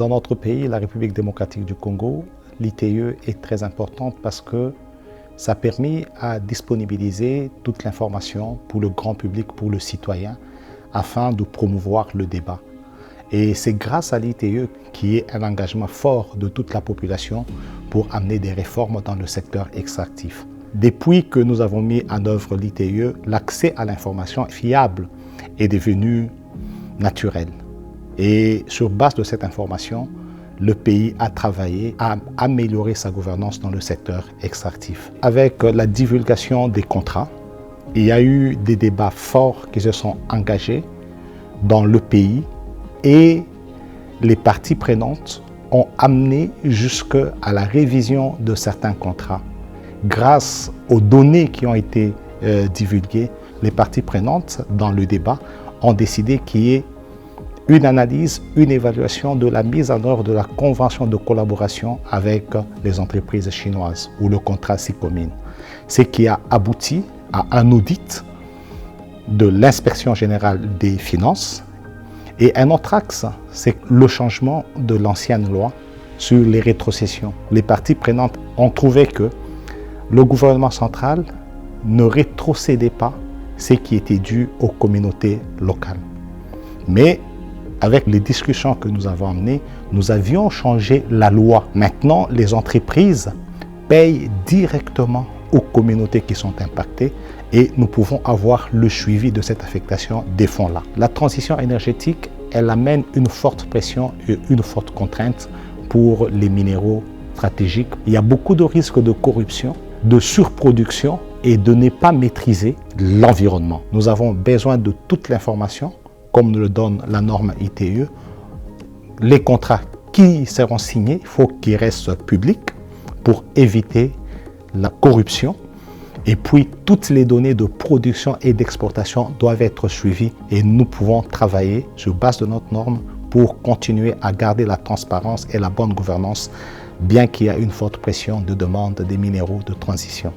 Dans notre pays, la République démocratique du Congo, l'ITE est très importante parce que ça a permis à disponibiliser toute l'information pour le grand public, pour le citoyen, afin de promouvoir le débat. Et c'est grâce à l'ITE qui est un engagement fort de toute la population pour amener des réformes dans le secteur extractif. Depuis que nous avons mis en œuvre l'ITE, l'accès à l'information fiable est devenu naturel. Et sur base de cette information, le pays a travaillé à améliorer sa gouvernance dans le secteur extractif. Avec la divulgation des contrats, il y a eu des débats forts qui se sont engagés dans le pays et les parties prenantes ont amené jusqu'à la révision de certains contrats. Grâce aux données qui ont été divulguées, les parties prenantes dans le débat ont décidé qu'il y ait une analyse, une évaluation de la mise en œuvre de la convention de collaboration avec les entreprises chinoises ou le contrat SICOMIN. Ce qui a abouti à un audit de l'inspection générale des finances. Et un autre axe, c'est le changement de l'ancienne loi sur les rétrocessions. Les parties prenantes ont trouvé que le gouvernement central ne rétrocédait pas ce qui était dû aux communautés locales. Mais avec les discussions que nous avons menées, nous avions changé la loi. Maintenant, les entreprises payent directement aux communautés qui sont impactées et nous pouvons avoir le suivi de cette affectation des fonds-là. La transition énergétique, elle amène une forte pression et une forte contrainte pour les minéraux stratégiques. Il y a beaucoup de risques de corruption, de surproduction et de ne pas maîtriser l'environnement. Nous avons besoin de toute l'information, comme nous le donne la norme ITE. Les contrats qui seront signés, il faut qu'ils restent publics pour éviter la corruption. Et puis, toutes les données de production et d'exportation doivent être suivies et nous pouvons travailler sur base de notre norme pour continuer à garder la transparence et la bonne gouvernance, bien qu'il y ait une forte pression de demande des minéraux de transition.